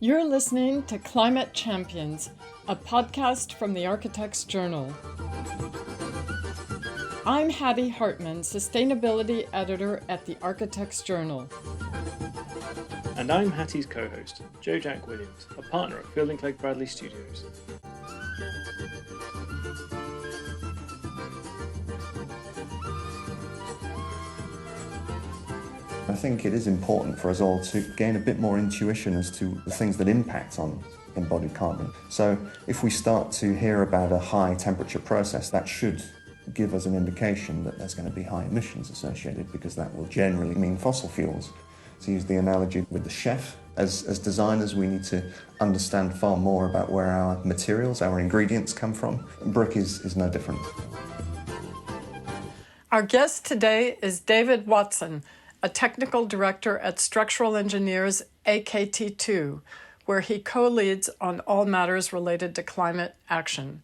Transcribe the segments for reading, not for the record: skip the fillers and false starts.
You're listening to Climate Champions, a podcast from the Architects Journal. I'm Hattie Hartman, Sustainability Editor at the Architects Journal. And I'm Hattie's co-host, Joe Jack Williams, a partner at Fielding Clegg Bradley Studios. I think it is important for us all to gain a bit more intuition as to the things that impact on embodied carbon. So if we start to hear about a high temperature process, that should give us an indication that there's going to be high emissions associated, because that will generally mean fossil fuels. To use the analogy with the chef, as designers we need to understand far more about where our materials, our ingredients come from. Brick is no different. Our guest today is David Watson, a technical director at Structural Engineers AKTII, where he co-leads on all matters related to climate action.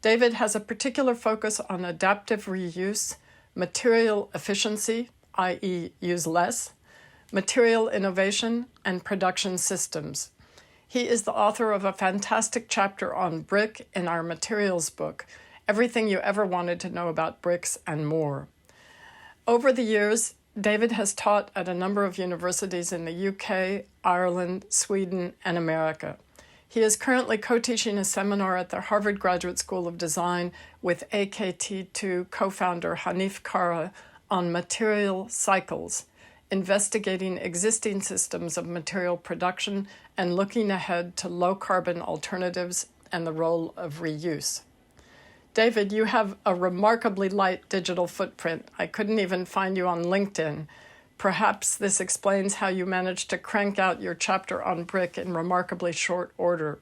David has a particular focus on adaptive reuse, material efficiency, i.e. use less, material innovation, and production systems. He is the author of a fantastic chapter on brick in our materials book, Everything You Ever Wanted to Know About Bricks and More. Over the years, David has taught at a number of universities in the UK, Ireland, Sweden, and America. He is currently co-teaching a seminar at the Harvard Graduate School of Design with AKTII co-founder Hanif Kara on material cycles, investigating existing systems of material production and looking ahead to low-carbon alternatives and the role of reuse. David, you have a remarkably light digital footprint. I couldn't even find you on LinkedIn. Perhaps this explains how you managed to crank out your chapter on brick in remarkably short order.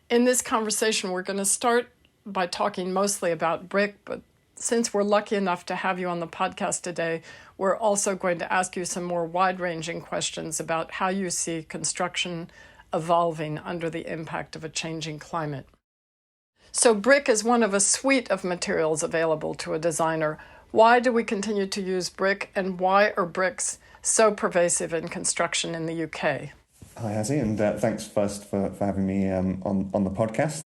In this conversation, we're going to start by talking mostly about brick, but since we're lucky enough to have you on the podcast today, we're also going to ask you some more wide-ranging questions about how you see construction evolving under the impact of a changing climate. So brick is one of a suite of materials available to a designer. Why do we continue to use brick, and why are bricks so pervasive in construction in the UK? Hi, Hattie, and thanks first for having me on the podcast.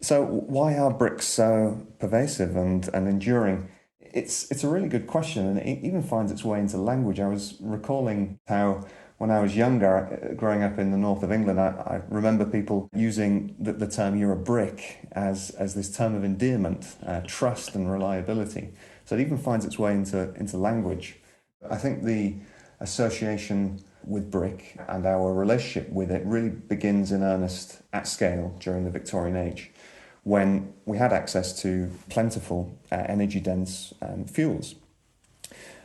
So why are bricks so pervasive and enduring? It's a really good question, and it even finds its way into language. I was recalling how when I was younger, growing up in the north of England, I remember people using the term "you're a brick" as this term of endearment, trust and reliability. So it even finds its way into language. I think the association with brick and our relationship with it really begins in earnest at scale during the Victorian age, when we had access to plentiful, energy-dense fuels.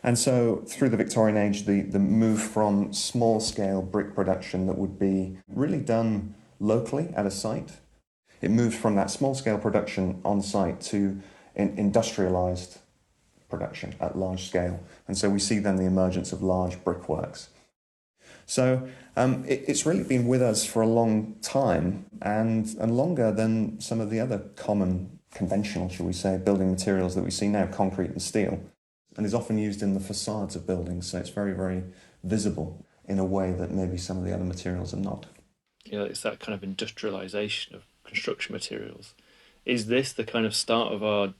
And so through the Victorian age, the move from small-scale brick production that would be really done locally at a site, it moved from that small-scale production on site to industrialised production at large scale. And so we see then the emergence of large brickworks. So it's really been with us for a long time, and longer than some of the other common, conventional, shall we say, building materials that we see now, concrete and steel, and is often used in the facades of buildings, so it's very, very visible in a way that maybe some of the other materials are not. Yeah, it's that kind of industrialisation of construction materials. Is this the kind of start of our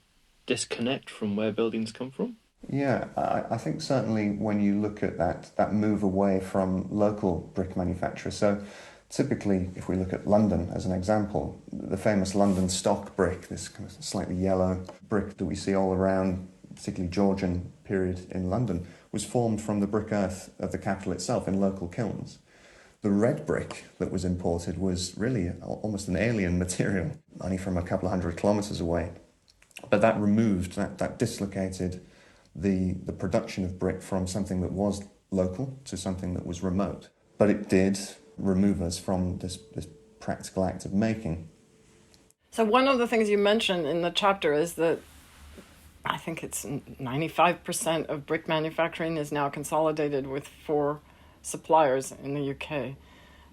disconnect from where buildings come from? Yeah, I think certainly when you look at that move away from local brick manufacturers. So typically, if we look at London as an example, the famous London stock brick, this kind of slightly yellow brick that we see all around, particularly Georgian period in London, was formed from the brick earth of the capital itself in local kilns. The red brick that was imported was really almost an alien material, only from a couple of 100 kilometres away. But that removed, that dislocated the production of brick from something that was local to something that was remote. But it did remove us from this practical act of making. So one of the things you mentioned in the chapter is that I think it's 95% of brick manufacturing is now consolidated with 4 suppliers in the UK.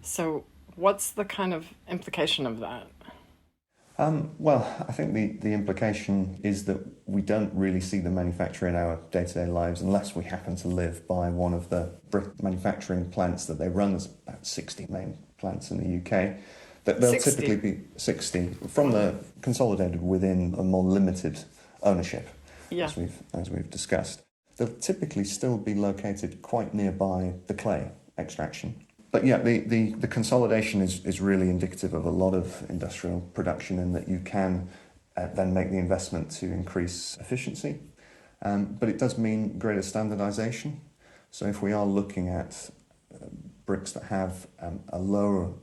So what's the kind of implication of that? Well, I think the implication is that we don't really see the manufacture in our day-to-day lives unless we happen to live by one of the brick manufacturing plants that they run. There's about 60 main plants in the UK, that they'll 60. typically be 60 from the consolidated within a more limited ownership, Yeah. as we've discussed. They'll typically still be located quite nearby the clay extraction. But yeah, the consolidation is really indicative of a lot of industrial production in that you can then make the investment to increase efficiency. But it does mean greater standardization. So if we are looking at bricks that have a lower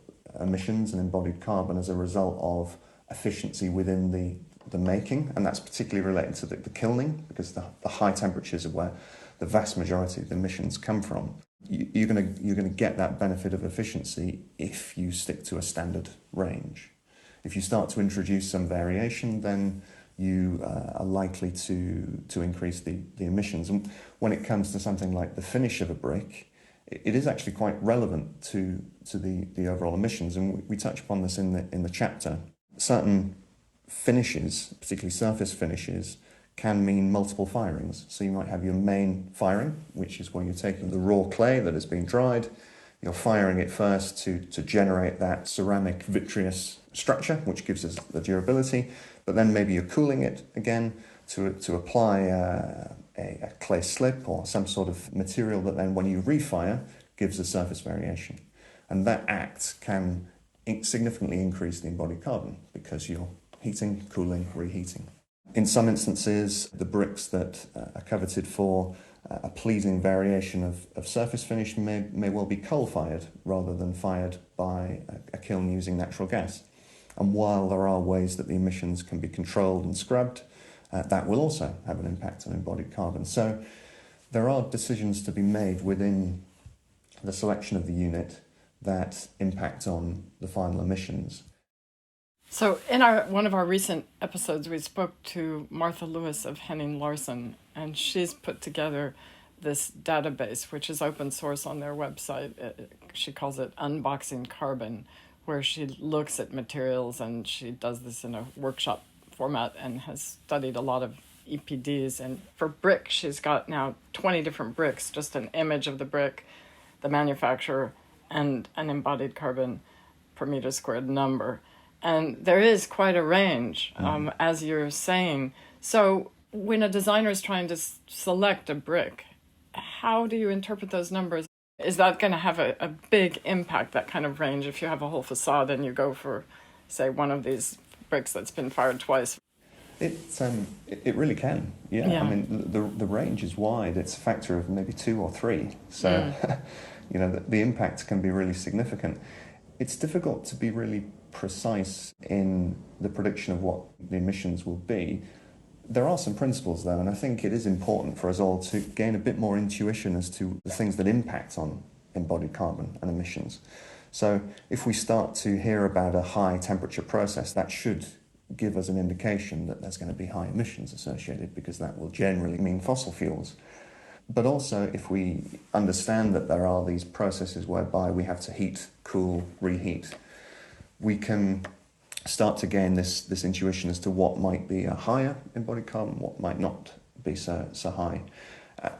emissions and embodied carbon as a result of efficiency within the making, and that's particularly related to the kilning, because the high temperatures are where the vast majority of the emissions come from. You're going to get that benefit of efficiency if you stick to a standard range. If you start to introduce some variation, then you are likely to increase the emissions. And when it comes to something like the finish of a brick, it is actually quite relevant to the overall emissions. And we touch upon this in the chapter. Certain finishes, particularly surface finishes, can mean multiple firings. So you might have your main firing, which is where you're taking the raw clay that has been dried, you're firing it first to generate that ceramic vitreous structure, which gives us the durability, but then maybe you're cooling it again to apply a clay slip or some sort of material that then when you refire gives a surface variation. And that act can significantly increase the embodied carbon because you're heating, cooling, reheating. In some instances, the bricks that are coveted for a pleasing variation of surface finish may well be coal-fired rather than fired by a kiln using natural gas. And while there are ways that the emissions can be controlled and scrubbed, that will also have an impact on embodied carbon. So there are decisions to be made within the selection of the unit that impact on the final emissions. So in one of our recent episodes, we spoke to Martha Lewis of Henning Larsen, and she's put together this database, which is open source on their website. She calls it Unboxing Carbon, where she looks at materials, and she does this in a workshop format and has studied a lot of EPDs. And for brick, she's got now 20 different bricks, just an image of the brick, the manufacturer, and an embodied carbon per meter squared number. And there is quite a range, as you're saying. So when a designer is trying to select a brick, how do you interpret those numbers? Is that going to have a big impact, that kind of range, if you have a whole facade and you go for, say, one of these bricks that's been fired twice? It really can, yeah. I mean, the range is wide. It's a factor of maybe 2 or 3. So, the impact can be really significant. It's difficult to be really precise in the prediction of what the emissions will be. There are some principles, though, and I think it is important for us all to gain a bit more intuition as to the things that impact on embodied carbon and emissions. So if we start to hear about a high temperature process, that should give us an indication that there's going to be high emissions associated, because that will generally mean fossil fuels. But also, if we understand that there are these processes whereby we have to heat, cool, reheat, we can start to gain this intuition as to what might be a higher embodied carbon, what might not be so high.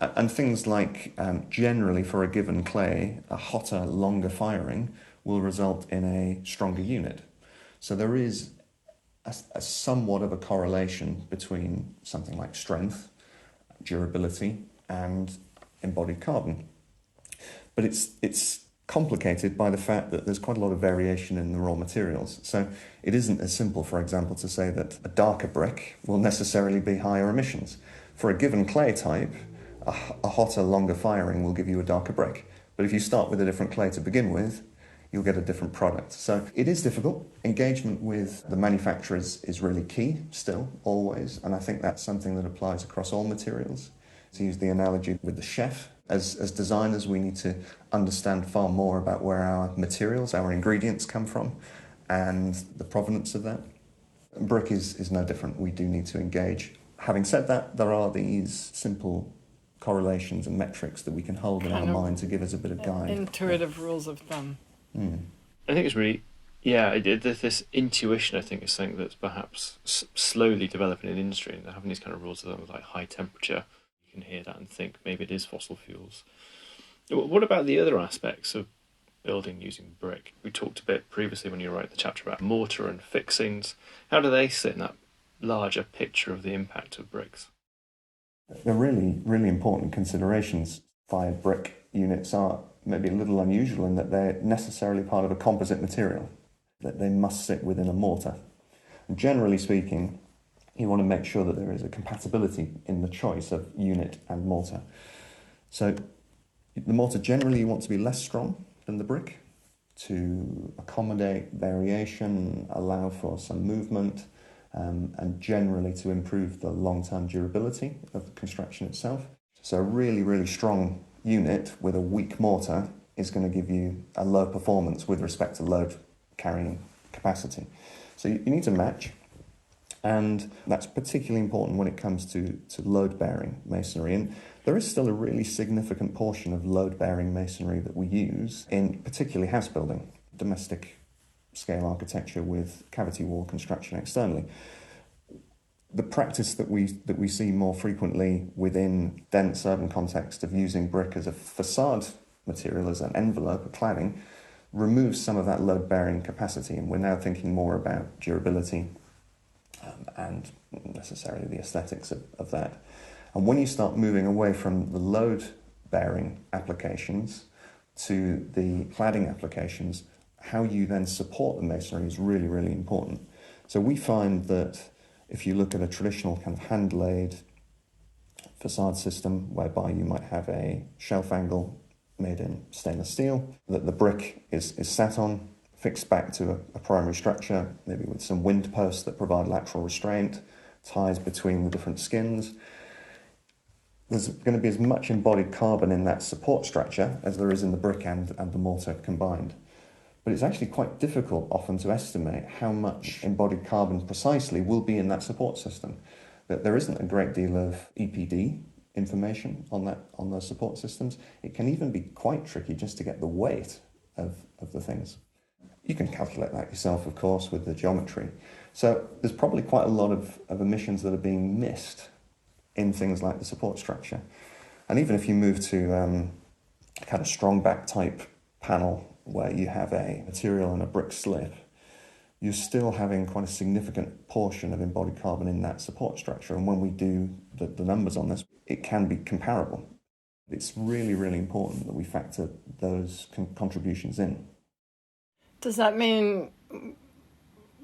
And things like, generally for a given clay, a hotter, longer firing will result in a stronger unit. So there is a somewhat of a correlation between something like strength, durability, and embodied carbon. But it's complicated by the fact that there's quite a lot of variation in the raw materials. So it isn't as simple, for example, to say that a darker brick will necessarily be higher emissions. For a given clay type, a hotter, longer firing will give you a darker brick. But if you start with a different clay to begin with, you'll get a different product. So it is difficult. Engagement with the manufacturers is really key still, always. And I think that's something that applies across all materials. To use the analogy with the chef, as designers, we need to understand far more about where our materials, our ingredients come from, and the provenance of that. Brick is no different. We do need to engage. Having said that, there are these simple correlations and metrics that we can hold in our mind to give us a bit of guide. Intuitive rules of thumb. I think it's really, there's this intuition, I think, is something that's perhaps slowly developing in industry, and they're having these kind of rules of thumb with like high temperature. You can hear that and think maybe it is fossil fuels. What about the other aspects of building using brick. We talked a bit previously when you wrote the chapter about mortar and fixings. How do they sit in that larger picture of the impact of bricks? They're really, really important considerations. Fired brick units are maybe a little unusual in that they're necessarily part of a composite material, that they must sit within a mortar. And generally speaking, you want to make sure that there is a compatibility in the choice of unit and mortar. So the mortar generally you want to be less strong than the brick to accommodate variation, allow for some movement, and generally to improve the long-term durability of the construction itself. So a really, really strong unit with a weak mortar is going to give you a low performance with respect to load carrying capacity. So you need to match, and that's particularly important when it comes to load-bearing masonry. And there is still a really significant portion of load-bearing masonry that we use in particularly house building, domestic scale architecture with cavity wall construction externally. The practice that we see more frequently within dense urban context of using brick as a facade material, as an envelope, a cladding, removes some of that load-bearing capacity, and we're now thinking more about durability and necessarily the aesthetics of that. And when you start moving away from the load-bearing applications to the cladding applications, how you then support the masonry is really, really important. So we find that if you look at a traditional kind of hand-laid facade system whereby you might have a shelf angle made in stainless steel that the brick is sat on, fixed back to a primary structure, maybe with some wind posts that provide lateral restraint, ties between the different skins. There's going to be as much embodied carbon in that support structure as there is in the brick and the mortar combined. But it's actually quite difficult often to estimate how much embodied carbon precisely will be in that support system. That there isn't a great deal of EPD information on those support systems. It can even be quite tricky just to get the weight of the things. You can calculate that yourself, of course, with the geometry. So there's probably quite a lot of emissions that are being missed in things like the support structure. And even if you move to a kind of strong back type panel where you have a material and a brick slip, you're still having quite a significant portion of embodied carbon in that support structure. And when we do the numbers on this, it can be comparable. It's really, really important that we factor those contributions in. Does that mean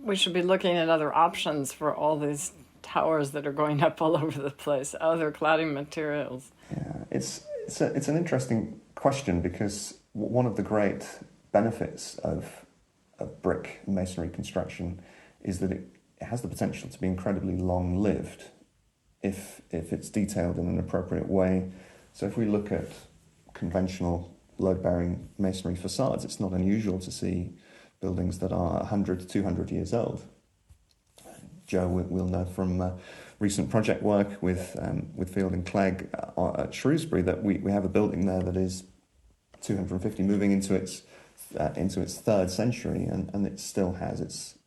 we should be looking at other options for all these towers that are going up all over the place, other cladding materials? Yeah, it's an interesting question, because one of the great benefits of brick masonry construction is that it has the potential to be incredibly long-lived if it's detailed in an appropriate way. So if we look at conventional load-bearing masonry facades, it's not unusual to see buildings that are 100 to 200 years old. Joe will know from recent project work with Field and Clegg at Shrewsbury that we have a building there that is 250, moving into its third century, and it still has its,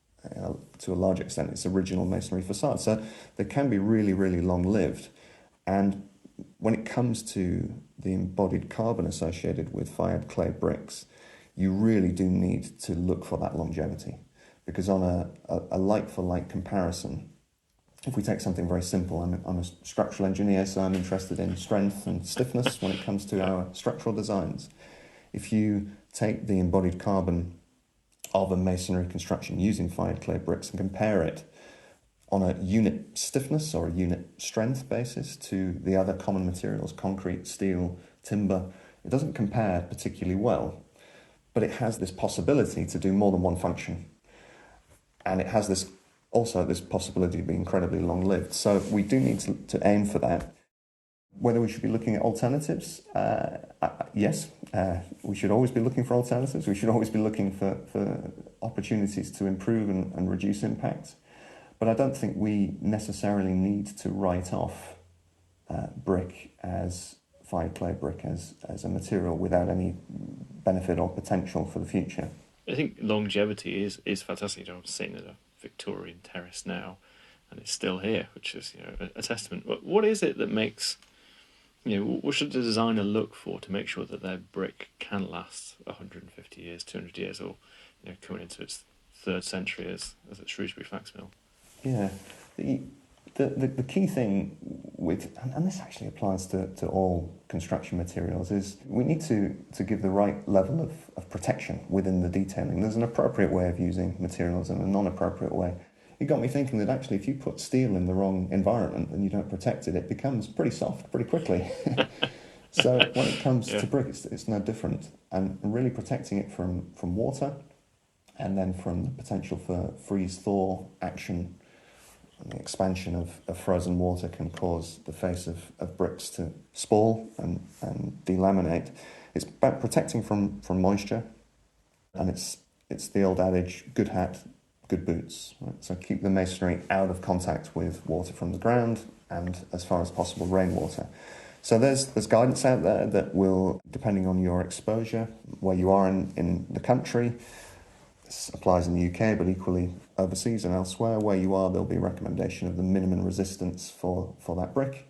to a large extent, its original masonry facade. So they can be really, really long-lived. And when it comes to the embodied carbon associated with fired clay bricks, you really do need to look for that longevity. Because on a like-for-like comparison, if we take something very simple, I'm a structural engineer, so I'm interested in strength and stiffness when it comes to our structural designs. If you take the embodied carbon of a masonry construction using fired clay bricks and compare it on a unit stiffness or a unit strength basis to the other common materials, concrete, steel, timber, it doesn't compare particularly well, but it has this possibility to do more than one function. And it has this possibility to be incredibly long-lived. So we do need to aim for that. Whether we should be looking at alternatives, yes, we should always be looking for alternatives. We should always be looking for opportunities to improve and reduce impact. But I don't think we necessarily need to write off brick as fired clay brick as a material without any benefit or potential for the future. I think longevity is fantastic. I'm sitting at a Victorian terrace now, and it's still here, which is a testament. What is it that makes What should the designer look for to make sure that their brick can last 150 years, 200 years, or coming into its third century as at Shrewsbury Flax Mill? Yeah, the key thing with, and this actually applies to all construction materials, is we need to give the right level of protection within the detailing. There's an appropriate way of using materials and a non-appropriate way. It got me thinking that actually if you put steel in the wrong environment and you don't protect it, it becomes pretty soft pretty quickly. So when it comes to brick, it's no different. And really protecting it from water and then from the potential for freeze-thaw action. And the expansion of frozen water can cause the face of bricks to spall and delaminate. It's about protecting from moisture, and it's the old adage, good hat, good boots. Right? So keep the masonry out of contact with water from the ground and, as far as possible, rainwater. So there's guidance out there that will, depending on your exposure, where you are in the country, this applies in the UK, but equally overseas and elsewhere, where you are, there'll be a recommendation of the minimum resistance for that brick.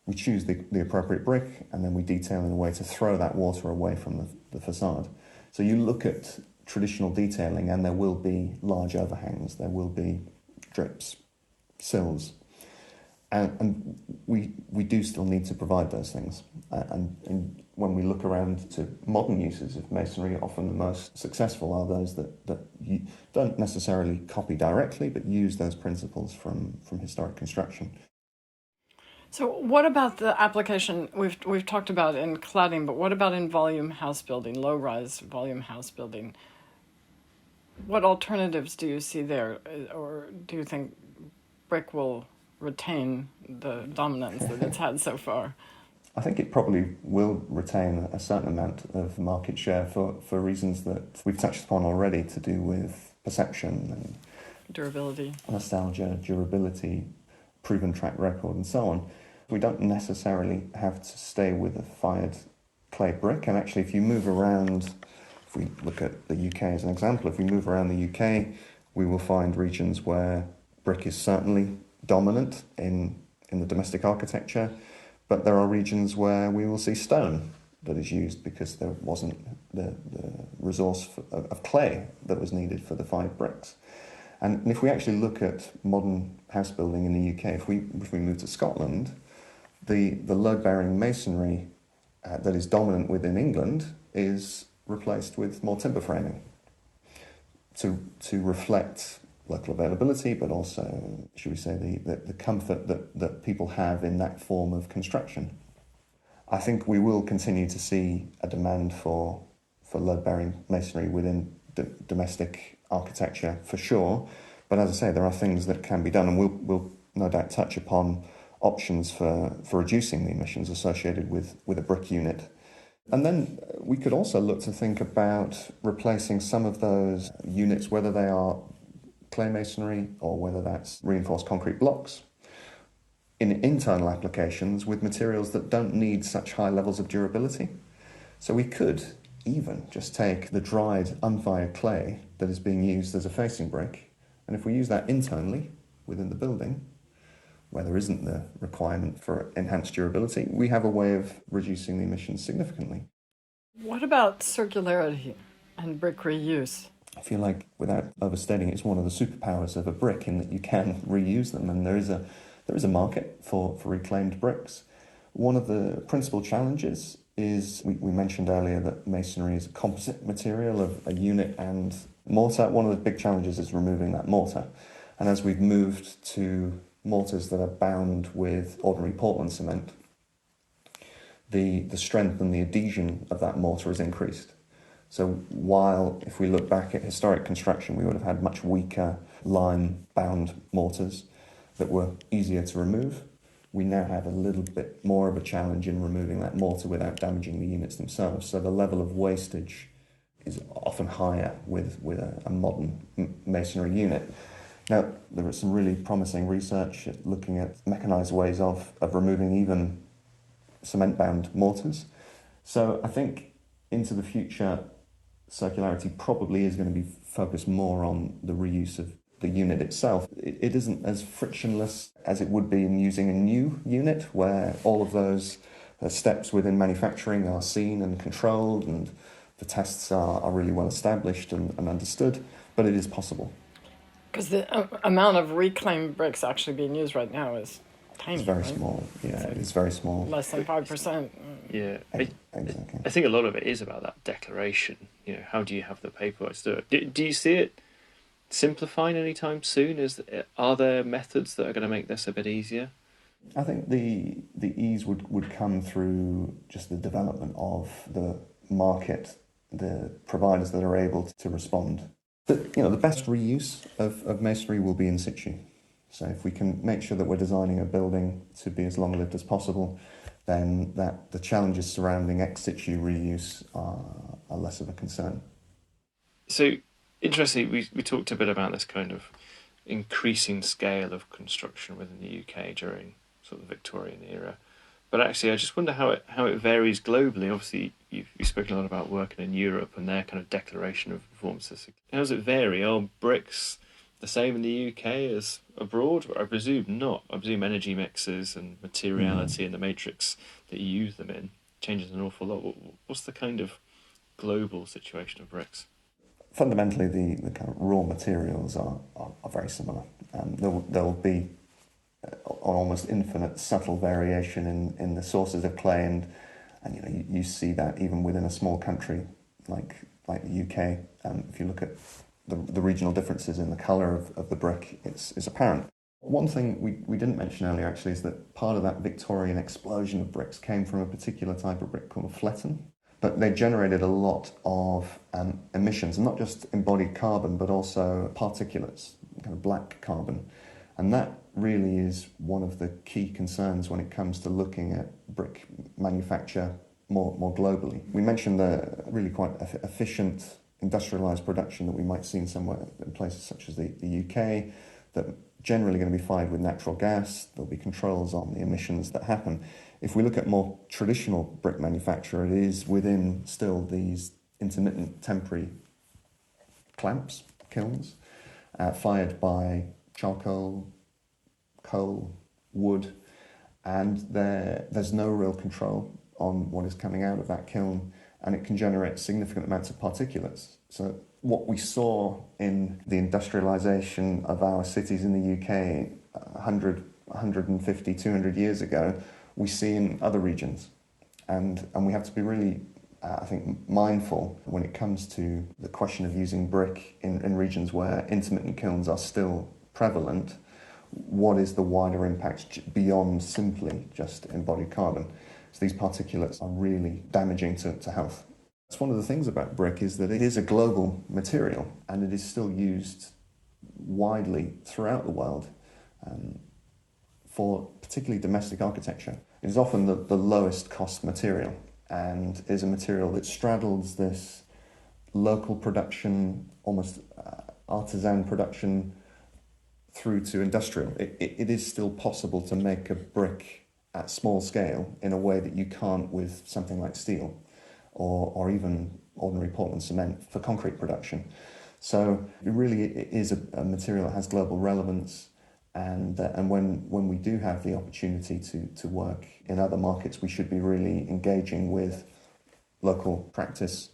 We choose the appropriate brick, and then we detail in a way to throw that water away from the facade. So you look at traditional detailing, and there will be large overhangs, there will be drips, sills, and we do still need to provide those things. And when we look around to modern uses of masonry, often the most successful are those that you don't necessarily copy directly, but use those principles from historic construction. So what about the application we've talked about in cladding, but what about in volume house building, low-rise volume house building? What alternatives do you see there, or do you think brick will retain the dominance that it's had so far? I think it probably will retain a certain amount of market share for reasons that we've touched upon already, to do with perception and durability, nostalgia, durability, proven track record, and so on. We don't necessarily have to stay with a fired clay brick, and actually if you move around, if we look at the UK as an example, if we move around the UK, we will find regions where brick is certainly dominant in the domestic architecture, but there are regions where we will see stone that is used because there wasn't the resource of clay that was needed for the fired bricks. And if we actually look at modern house building in the UK, if we move to Scotland, the load-bearing masonry that is dominant within England is replaced with more timber framing to reflect local availability, but also, should we say, the comfort that people have in that form of construction. I think we will continue to see a demand for load-bearing masonry within domestic architecture for sure, but as I say, there are things that can be done, and we'll no doubt touch upon options for reducing the emissions associated with a brick unit. And then we could also look to think about replacing some of those units, whether they are clay masonry or whether that's reinforced concrete blocks, in internal applications with materials that don't need such high levels of durability. So we could even just take the dried, unfired clay that is being used as a facing brick, and if we use that internally within the building, where there isn't the requirement for enhanced durability, we have a way of reducing the emissions significantly. What about circularity and brick reuse? I feel like, without overstating, it's one of the superpowers of a brick in that you can reuse them, and there is a market for reclaimed bricks. One of the principal challenges is, we mentioned earlier that masonry is a composite material of a unit and mortar. One of the big challenges is removing that mortar. And as we've moved to mortars that are bound with ordinary Portland cement, the strength and the adhesion of that mortar is increased. So while, if we look back at historic construction, we would have had much weaker lime-bound mortars that were easier to remove, we now have a little bit more of a challenge in removing that mortar without damaging the units themselves. So the level of wastage is often higher with a modern masonry unit. Now, there is some really promising research looking at mechanised ways of removing even cement-bound mortars. So I think into the future, circularity probably is going to be focused more on the reuse of the unit itself. It isn't as frictionless as it would be in using a new unit, where all of those The steps within manufacturing are seen and controlled, and the tests are really well established and understood, but it is possible. Because the amount of reclaimed bricks actually being used right now is tiny. It's very right? small. Yeah, it is very small. Less than 5%. Yeah, Exactly. I think a lot of it is about that declaration. You know, how do you have the paperwork to do it? Do you see it simplifying anytime soon? Are there methods that are going to make this a bit easier? I think the ease would come through just the development of the market, the providers that are able to respond. But the best reuse of masonry will be in situ. So if we can make sure that we're designing a building to be as long-lived as possible, then the challenges surrounding ex situ reuse are less of a concern. So, interestingly, we talked a bit about this kind of increasing scale of construction within the UK during sort of the Victorian era. But actually, I just wonder how it varies globally. Obviously, you've spoken a lot about working in Europe and their kind of declaration of performances. How does it vary? Are bricks the same in the UK as abroad? I presume not. I presume energy mixes and materiality and the matrix that you use them in changes an awful lot. What's the kind of global situation of bricks? Fundamentally, the kind of raw materials are very similar. There'll be an almost infinite subtle variation in the sources of clay, and you see that even within a small country like the UK. If you look at the regional differences in the colour of the brick, it's apparent. One thing we didn't mention earlier actually is that part of that Victorian explosion of bricks came from a particular type of brick called fletton. But they generated a lot of emissions, not just embodied carbon, but also particulates, kind of black carbon. And that really is one of the key concerns when it comes to looking at brick manufacture more globally. We mentioned the really quite efficient industrialised production that we might see in places such as the UK, that generally going to be fired with natural gas. There'll be controls on the emissions that happen. If we look at more traditional brick manufacture, it is within still these intermittent temporary clamps, kilns, fired by charcoal, coal, wood, and there's no real control on what is coming out of that kiln, and it can generate significant amounts of particulates. So what we saw in the industrialisation of our cities in the UK 100, 150, 200 years ago, we see in other regions. And we have to be really, I think, mindful when it comes to the question of using brick in regions where intermittent kilns are still prevalent. What is the wider impact beyond simply just embodied carbon? So these particulates are really damaging to health. That's one of the things about brick, is that it is a global material and it is still used widely throughout the world for particularly domestic architecture. It is often the lowest cost material, and is a material that straddles this local production, almost artisan production, through to industrial. It is still possible to make a brick at small scale in a way that you can't with something like steel or even ordinary Portland cement for concrete production. So it really is a material that has global relevance, and when we do have the opportunity to work in other markets, we should be really engaging with local practice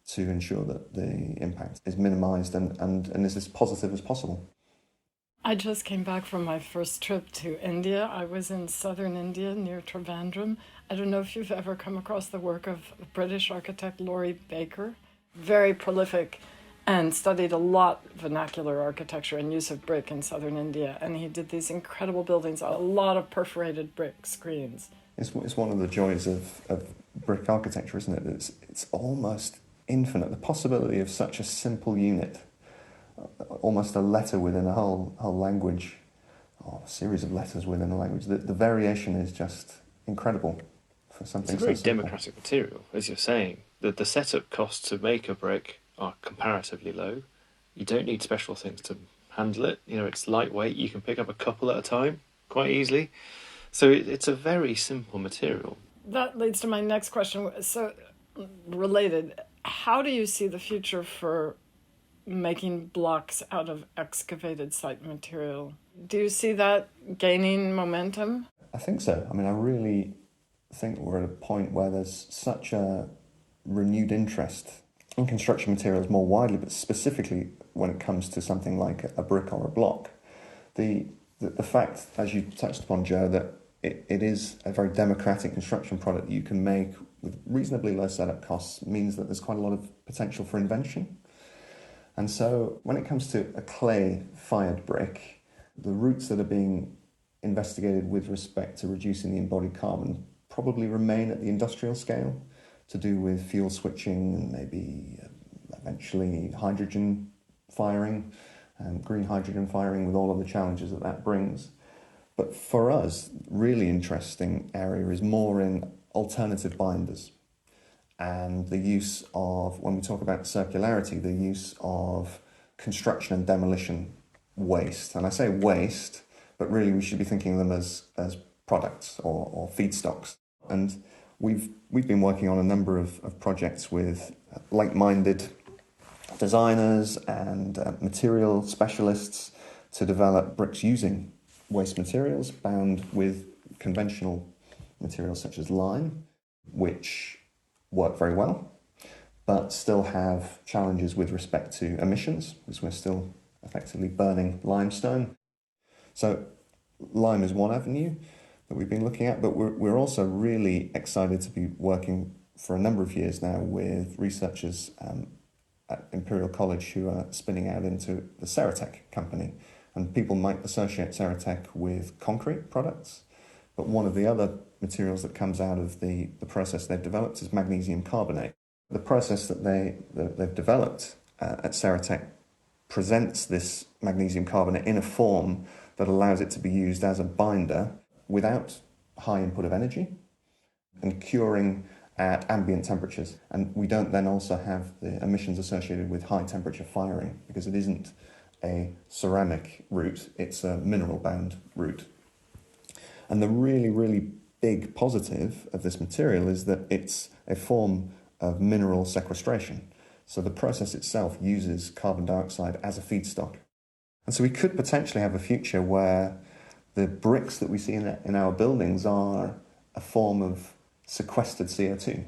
to ensure that the impact is minimised and is as positive as possible. I just came back from my first trip to India. I was in southern India near Trivandrum. I don't know if you've ever come across the work of British architect Laurie Baker. Very prolific and studied a lot vernacular architecture and use of brick in southern India. And he did these incredible buildings, a lot of perforated brick screens. It's one of the joys of brick architecture, isn't it? It's almost infinite. The possibility of such a simple unit, almost a letter within a whole language, or a series of letters within a language. The variation is just incredible for something It's a very so simple. democratic material, as you're saying. The setup costs to make a brick are comparatively low. You don't need special things to handle it. It's lightweight. You can pick up a couple at a time quite easily. So it's a very simple material. That leads to my next question. So, related, how do you see the future for making blocks out of excavated site material? Do you see that gaining momentum? I think so. I mean, I really think we're at a point where there's such a renewed interest in construction materials more widely, but specifically when it comes to something like a brick or a block. The fact, as you touched upon, Joe, that it is a very democratic construction product that you can make with reasonably low setup costs means that there's quite a lot of potential for invention. And so when it comes to a clay-fired brick, the routes that are being investigated with respect to reducing the embodied carbon probably remain at the industrial scale, to do with fuel switching and maybe eventually hydrogen firing, green hydrogen firing, with all of the challenges that that brings. But for us, really interesting area is more in alternative binders and the use of, when we talk about circularity, the use of construction and demolition waste. And I say waste, but really we should be thinking of them as products or feedstocks. And we've been working on a number of projects with like-minded designers and material specialists to develop bricks using waste materials bound with conventional materials such as lime, which work very well, but still have challenges with respect to emissions, because we're still effectively burning limestone. So lime is one avenue that we've been looking at, but we're also really excited to be working for a number of years now with researchers at Imperial College who are spinning out into the Ceratec company. And people might associate Ceratec with concrete products, but one of the other materials that comes out of the process they've developed is magnesium carbonate. The process that they've developed at Ceratec presents this magnesium carbonate in a form that allows it to be used as a binder without high input of energy and curing at ambient temperatures. And we don't then also have the emissions associated with high temperature firing, because it isn't a ceramic route, it's a mineral-bound route. And the really, really big positive of this material is that it's a form of mineral sequestration. So the process itself uses carbon dioxide as a feedstock. And so we could potentially have a future where the bricks that we see in our buildings are a form of sequestered CO2,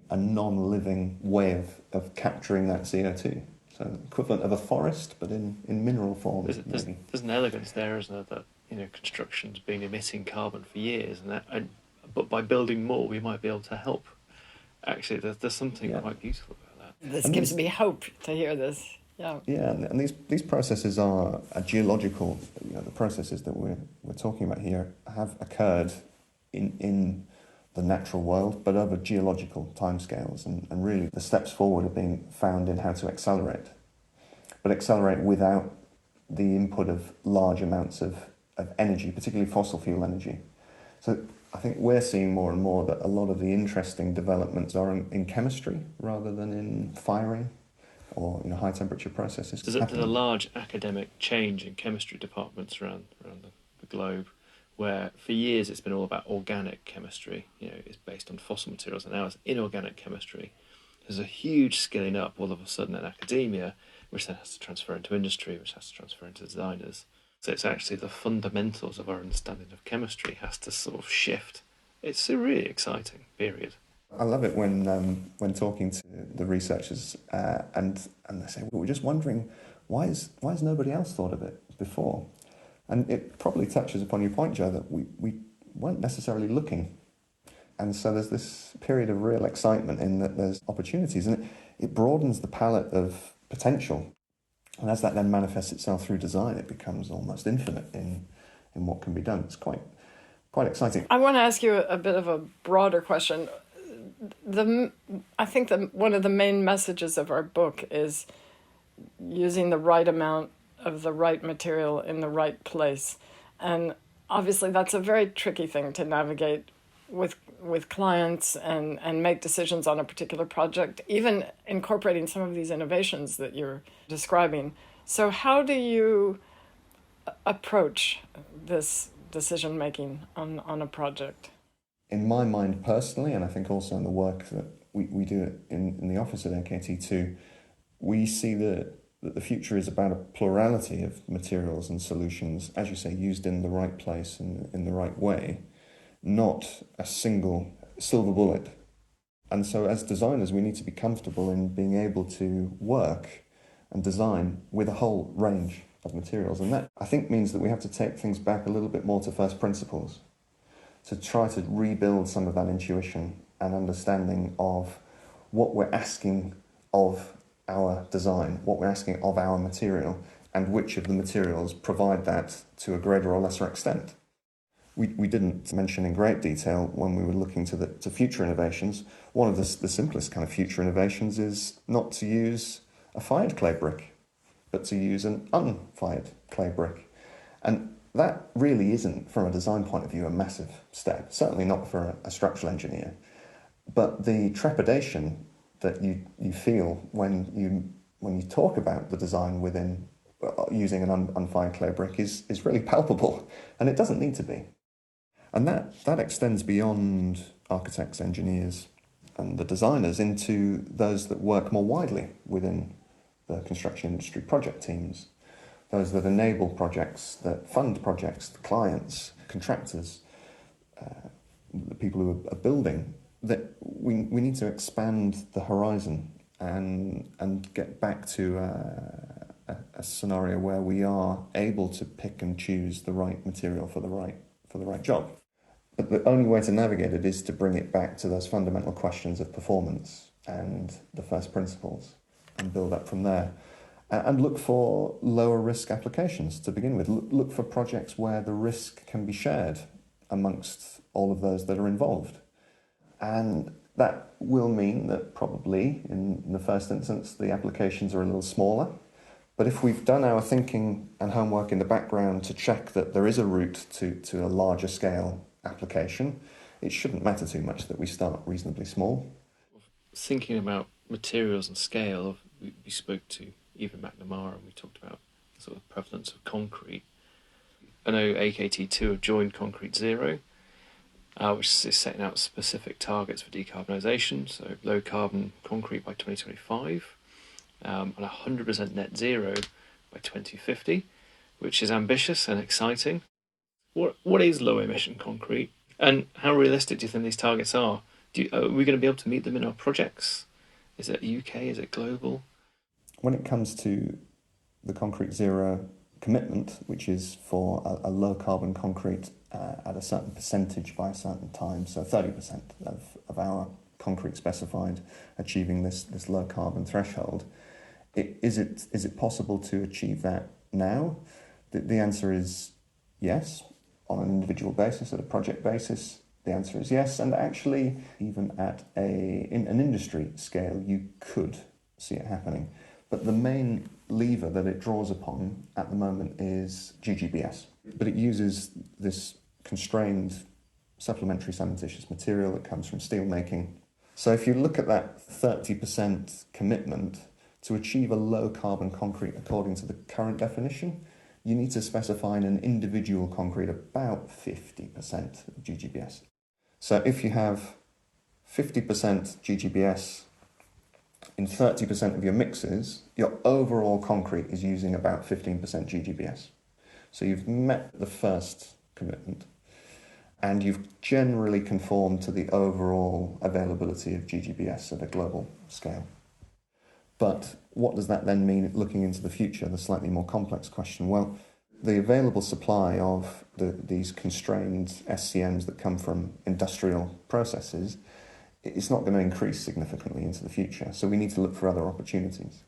a non-living way of capturing that CO2. So equivalent of a forest, but in mineral form. There's an elegance there, isn't there, that construction's been emitting carbon for years, but by building more, we might be able to help. Actually, there's something quite beautiful about that. This gives me hope to hear this. Yeah. Yeah, and these processes are geological. The processes that we're talking about here have occurred in the natural world, but over geological timescales, and really the steps forward are being found in how to accelerate, but accelerate without the input of large amounts of energy, particularly fossil fuel energy. So I think we're seeing more and more that a lot of the interesting developments are in chemistry rather than in firing or high temperature processes. There's a large academic change in chemistry departments around the globe, where for years it's been all about organic chemistry. It's based on fossil materials, and now it's inorganic chemistry. There's a huge scaling up all of a sudden in academia, which then has to transfer into industry, which has to transfer into designers. So it's actually the fundamentals of our understanding of chemistry has to sort of shift. It's a really exciting period. I love it when talking to the researchers and they say, well, we're just wondering why has nobody else thought of it before? And it probably touches upon your point, Joe, that we weren't necessarily looking. And so there's this period of real excitement in that there's opportunities, and it broadens the palette of potential. And as that then manifests itself through design, it becomes almost infinite in what can be done. It's quite exciting. I want to ask you a bit of a broader question. I think that one of the main messages of our book is using the right amount of the right material in the right place. And obviously that's a very tricky thing to navigate with clients and make decisions on a particular project, even incorporating some of these innovations that you're describing. So how do you approach this decision making on a project? In my mind personally, and I think also in the work that we do in the office at AKTII too, we see that the future is about a plurality of materials and solutions, as you say, used in the right place and in the right way, not a single silver bullet. And so as designers, we need to be comfortable in being able to work and design with a whole range of materials. And that, I think, means that we have to take things back a little bit more to first principles, to try to rebuild some of that intuition and understanding of what we're asking of our design, what we're asking of our material, and which of the materials provide that to a greater or lesser extent. We didn't mention in great detail when we were looking to future innovations. One of the simplest kind of future innovations is not to use a fired clay brick, but to use an unfired clay brick. And that really isn't, from a design point of view, a massive step, certainly not for a structural engineer. But the trepidation that you feel when you talk about the design within using an unfired clay brick is really palpable, and it doesn't need to be. And that extends beyond architects, engineers, and the designers into those that work more widely within the construction industry, project teams, those that enable projects, that fund projects, the clients, contractors, the people who are building, that we need to expand the horizon and get back to a scenario where we are able to pick and choose the right material for the right job. But the only way to navigate it is to bring it back to those fundamental questions of performance and the first principles and build up from there. And look for lower risk applications to begin with. Look for projects where the risk can be shared amongst all of those that are involved. And that will mean that probably in the first instance the applications are a little smaller. But if we've done our thinking and homework in the background to check that there is a route to a larger scale application, it shouldn't matter too much that we start reasonably small. Thinking about materials and scale, we spoke to Eva McNamara and we talked about the sort of prevalence of concrete. I know AKTII have joined Concrete Zero, which is setting out specific targets for decarbonisation, so low carbon concrete by 2025, and 100% net zero by 2050, which is ambitious and exciting. What is low emission concrete, and how realistic do you think these targets are? Are we going to be able to meet them in our projects? Is it UK? Is it global? When it comes to the Concrete Zero commitment, which is for a low carbon concrete at a certain percentage by a certain time, so 30% of our concrete specified achieving this low carbon threshold, is it possible to achieve that now? The answer is yes. On an individual basis, at a project basis, the answer is yes. And actually, even at in an industry scale, you could see it happening. But the main lever that it draws upon at the moment is GGBS. But it uses this constrained supplementary cementitious material that comes from steel making. So if you look at that 30% commitment to achieve a low carbon concrete according to the current definition, you need to specify in an individual concrete about 50% of GGBS. So if you have 50% GGBS in 30% of your mixes, your overall concrete is using about 15% GGBS. So you've met the first commitment, and you've generally conformed to the overall availability of GGBS at a global scale. But what does that then mean looking into the future, the slightly more complex question? Well, the available supply of these constrained SCMs that come from industrial processes, it's not going to increase significantly into the future. So we need to look for other opportunities.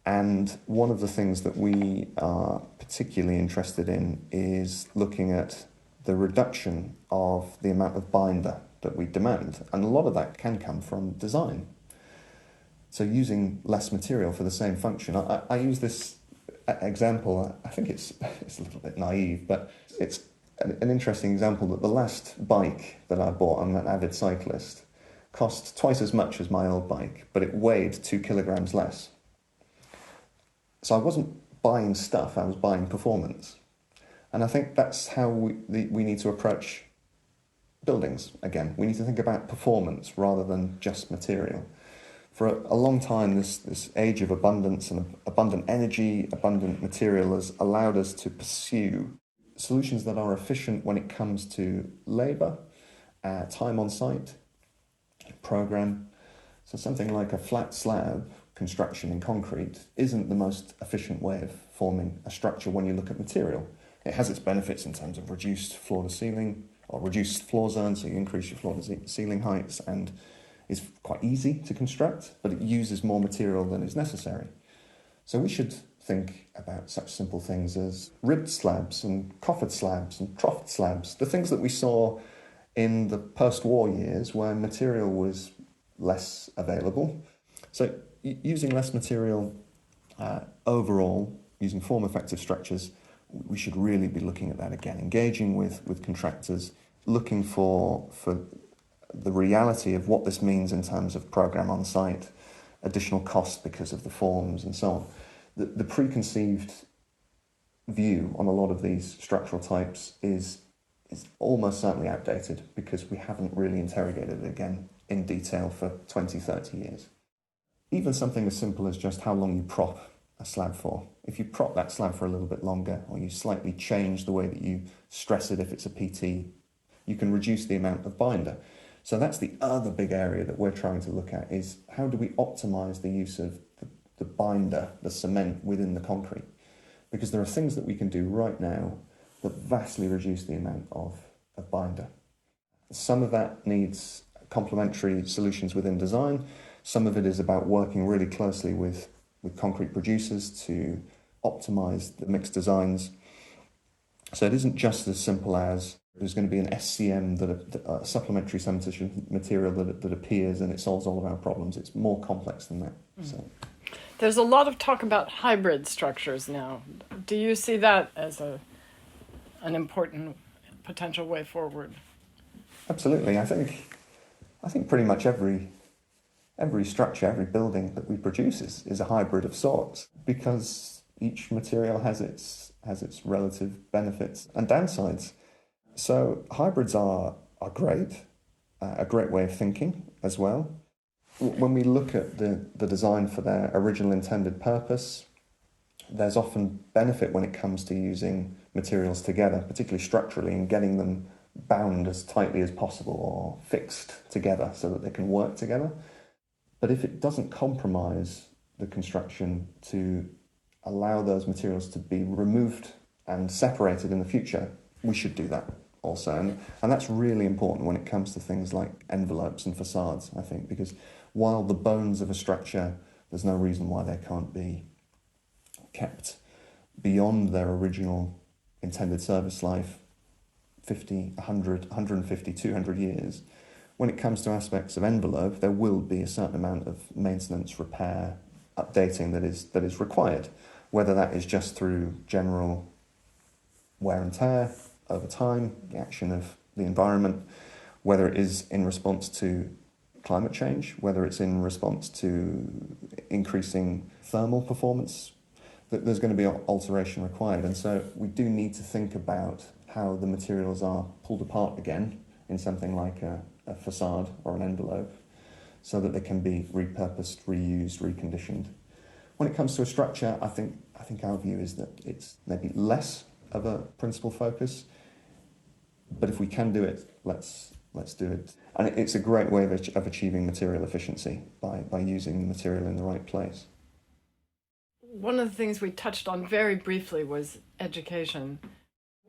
And one of the things that we are particularly interested in is looking at the reduction of the amount of binder that we demand. And a lot of that can come from design. So using less material for the same function. I use this example, I think it's a little bit naive, but it's an interesting example that the last bike that I bought, I'm an avid cyclist, cost twice as much as my old bike, but it weighed 2 kilograms less. So I wasn't buying stuff, I was buying performance. And I think that's how we need to approach buildings again. We need to think about performance rather than just material. For a long time, this age of abundance and abundant energy, abundant material has allowed us to pursue solutions that are efficient when it comes to labour, time on site, program. So something like a flat slab construction in concrete isn't the most efficient way of forming a structure when you look at material. It has its benefits in terms of reduced floor to ceiling or reduced floor zones, so you increase your floor to ceiling heights, and is quite easy to construct, but it uses more material than is necessary. So we should think about such simple things as ribbed slabs and coffered slabs and troughed slabs, the things that we saw in the post-war years where material was less available. So using less material overall, using form-effective structures, we should really be looking at that again, engaging with contractors, looking for the reality of what this means in terms of program on site, additional costs because of the forms and so on. The preconceived view on a lot of these structural types is almost certainly outdated because we haven't really interrogated it again in detail for 20, 30 years. Even something as simple as just how long you prop a slab for. If you prop that slab for a little bit longer, or you slightly change the way that you stress it if it's a PT, you can reduce the amount of binder. So that's the other big area that we're trying to look at, is how do we optimise the use of the binder, the cement within the concrete? Because there are things that we can do right now that vastly reduce the amount of binder. Some of that needs complementary solutions within design. Some of it is about working really closely with concrete producers to optimise the mixed designs. So it isn't just as simple as there's going to be an SCM, a supplementary cementitious material that appears and it solves all of our problems. It's more complex than that. So. There's a lot of talk about hybrid structures now. Do you see that as an important potential way forward? Absolutely. I think pretty much every structure, every building that we produce is a hybrid of sorts, because each material has its relative benefits and downsides. So hybrids are great, a great way of thinking as well. When we look at the design for their original intended purpose, there's often benefit when it comes to using materials together, particularly structurally, and getting them bound as tightly as possible or fixed together so that they can work together. But if it doesn't compromise the construction to allow those materials to be removed and separated in the future, we should do that also. And that's really important when it comes to things like envelopes and facades, I think, because while the bones of a structure, there's no reason why they can't be kept beyond their original intended service life, 50, 100, 150, 200 years. When it comes to aspects of envelope, there will be a certain amount of maintenance, repair, updating that is required, whether that is just through general wear and tear over time, the action of the environment, whether it is in response to climate change, whether it's in response to increasing thermal performance, that there's going to be alteration required. And so we do need to think about how the materials are pulled apart again in something like a facade or an envelope, so that they can be repurposed, reused, reconditioned. When it comes to a structure, I think our view is that it's maybe less of a principal focus, but if we can do it, let's do it. And it's a great way of achieving material efficiency by using the material in the right place. One of the things we touched on very briefly was education.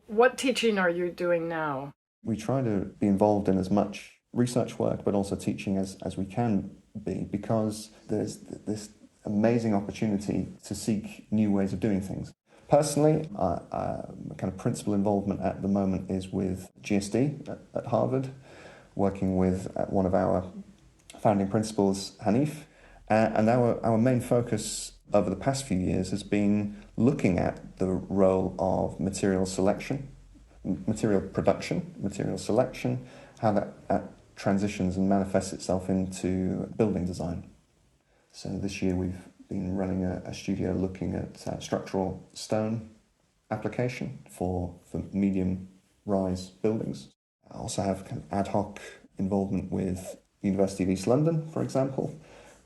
What teaching are you doing now? We try to be involved in as much research work, but also teaching as we can be, because there's this amazing opportunity to seek new ways of doing things. Personally, my kind of principal involvement at the moment is with GSD at Harvard, working with one of our founding principals, Hanif, and our main focus over the past few years has been looking at the role of material selection, material production, material selection, how that transitions and manifests itself into building design. So this year we've been running a studio looking at structural stone application for medium-rise buildings. I also have kind of ad hoc involvement with the University of East London, for example,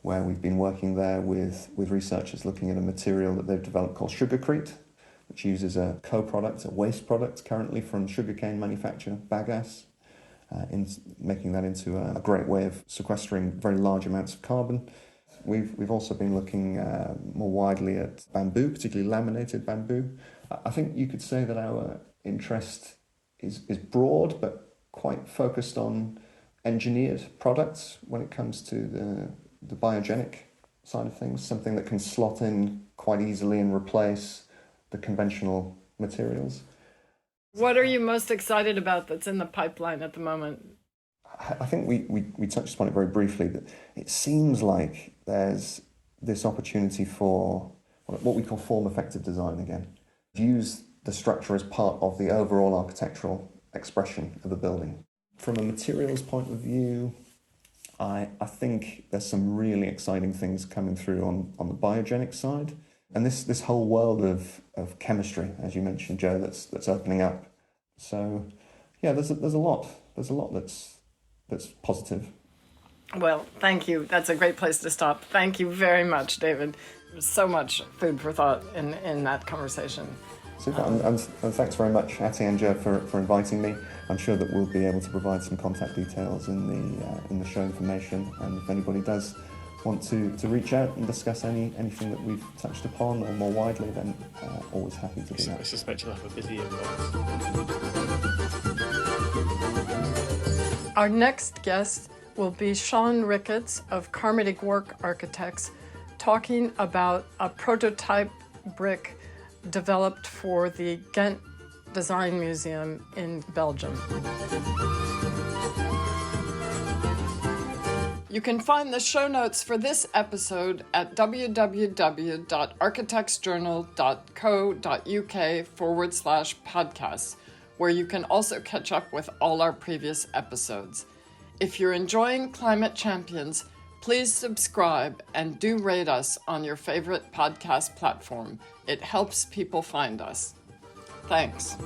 where we've been working there with researchers looking at a material that they've developed called sugarcrete, which uses a co-product, a waste product currently from sugarcane manufacture, bagasse, in making that into a great way of sequestering very large amounts of carbon. We've also been looking more widely at bamboo, particularly laminated bamboo. I think you could say that our interest is broad, but quite focused on engineered products when it comes to the biogenic side of things, something that can slot in quite easily and replace the conventional materials. What are you most excited about that's in the pipeline at the moment? I think we touched upon it very briefly, that it seems like there's this opportunity for what we call form-effective design again. Use the structure as part of the overall architectural expression of a building. From a materials point of view, I think there's some really exciting things coming through on the biogenic side. And this whole world of chemistry, as you mentioned, Joe, that's opening up. So yeah, there's a lot that's positive. Well, thank you. That's a great place to stop. Thank you very much, David. There's so much food for thought in that conversation. Super, and thanks very much, AKTII and Joe, for inviting me. I'm sure that we'll be able to provide some contact details in the show information, and if anybody does want to reach out and discuss anything that we've touched upon or more widely, then always happy to do that. I suspect you'll have a busy inbox. Our next guest will be Sean Ricketts of Carmody Work Architects, talking about a prototype brick developed for the Ghent Design Museum in Belgium. You can find the show notes for this episode at www.architectsjournal.co.uk/podcasts, where you can also catch up with all our previous episodes. If you're enjoying Climate Champions, please subscribe and do rate us on your favorite podcast platform. It helps people find us. Thanks.